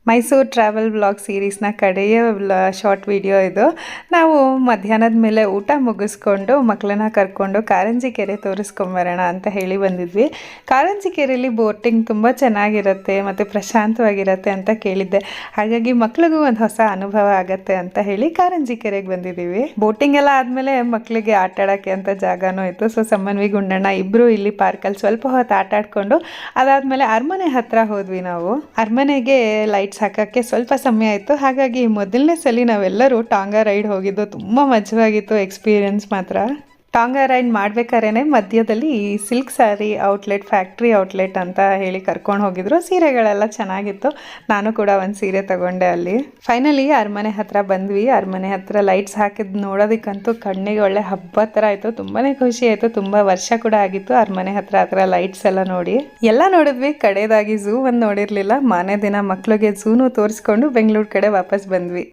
Mysuru travel vlog ಸೀರೀಸ್ನ ಕಡೆಯ short video ಇದು. ನಾವು ಮಧ್ಯಾಹ್ನದ ಮೇಲೆ ಊಟ ಮುಗಿಸ್ಕೊಂಡು ಮಕ್ಕಳನ್ನ ಕರ್ಕೊಂಡು ಕಾರಂಜಿ ಕೆರೆ ತೋರಿಸ್ಕೊಂಬರೋಣ ಅಂತ ಹೇಳಿ ಬಂದಿದ್ವಿ. ಕಾರಂಜಿ ಕೆರೆಯಲ್ಲಿ ಬೋಟಿಂಗ್ ತುಂಬ ಚೆನ್ನಾಗಿರುತ್ತೆ ಮತ್ತು ಪ್ರಶಾಂತವಾಗಿರುತ್ತೆ ಅಂತ ಕೇಳಿದ್ದೆ. ಹಾಗಾಗಿ ಮಕ್ಳಿಗೂ ಒಂದು ಹೊಸ ಅನುಭವ ಆಗತ್ತೆ ಅಂತ ಹೇಳಿ ಕಾರಂಜಿ ಕೆರೆಗೆ ಬಂದಿದ್ದೀವಿ. ಬೋಟಿಂಗ್ ಎಲ್ಲ ಆದಮೇಲೆ ಮಕ್ಕಳಿಗೆ ಆಟ ಆಡೋಕ್ಕೆ ಅಂತ ಜಾಗನೂ ಇತ್ತು. ಸೊ ಸಮ್ಮನ್ವಿ ಗುಂಡಣ್ಣ ಇಬ್ಬರು ಇಲ್ಲಿ ಪಾರ್ಕಲ್ಲಿ ಸ್ವಲ್ಪ ಹೊತ್ತು ಆಟ ಆಡ್ಕೊಂಡು ಅದಾದಮೇಲೆ ಅರಮನೆ ಹತ್ರ ಹೋದ್ವಿ. ನಾವು ಅರಮನೆಗೆ ಲೈಟ್ಸ್ ಹಾಕಕ್ಕೆ ಸ್ವಲ್ಪ ಸಮಯ ಆಯಿತು. ಹಾಗಾಗಿ ಮೊದಲನೇ ಸಲ ನಾವೆಲ್ಲರೂ ಟಾಂಗಾ ರೈಡ್ ಹೋಗಿದ್ದು. ತುಂಬ ಮಜವಾಗಿತ್ತು ಎಕ್ಸ್ಪೀರಿಯನ್ಸ್ ಮಾತ್ರ. ಟಾಂಗಾ ರೈಡ್ ಮಾಡ್ಬೇಕಾದ್ರೆ ಮಧ್ಯದಲ್ಲಿ ಈ silk sari outlet, factory outlet ಅಂತ ಹೇಳಿ ಕರ್ಕೊಂಡು ಹೋಗಿದ್ರು. ಸೀರೆಗಳೆಲ್ಲ ಚೆನ್ನಾಗಿತ್ತು. ನಾನು ಕೂಡ ಒಂದು ಸೀರೆ ತಗೊಂಡೆ ಅಲ್ಲಿ. ಫೈನಲಿ ಅರಮನೆ ಹತ್ರ ಬಂದ್ವಿ. ಅರಮನೆ ಹತ್ರ ಲೈಟ್ಸ್ ಹಾಕಿದ್ ನೋಡೋದಕ್ಕಂತೂ ಕಣ್ಣಿಗೆ ಒಳ್ಳೆ ಹಬ್ಬ ಥರ ಆಯಿತು. ತುಂಬಾ ಖುಷಿ ಆಯಿತು. ತುಂಬ ವರ್ಷ ಕೂಡ ಆಗಿತ್ತು ಅರಮನೆ ಹತ್ರ ಲೈಟ್ಸ್ ಎಲ್ಲ ನೋಡಿ. ಎಲ್ಲ ನೋಡಿದ್ವಿ. ಕಡೆಯದಾಗಿ ಝೂ ಒಂದು ನೋಡಿರಲಿಲ್ಲ. ಮಾರನೇ ದಿನ ಮಕ್ಕಳಿಗೆ ಝೂನು ತೋರಿಸ್ಕೊಂಡು ಬೆಂಗಳೂರು ಕಡೆ ವಾಪಸ್ ಬಂದ್ವಿ.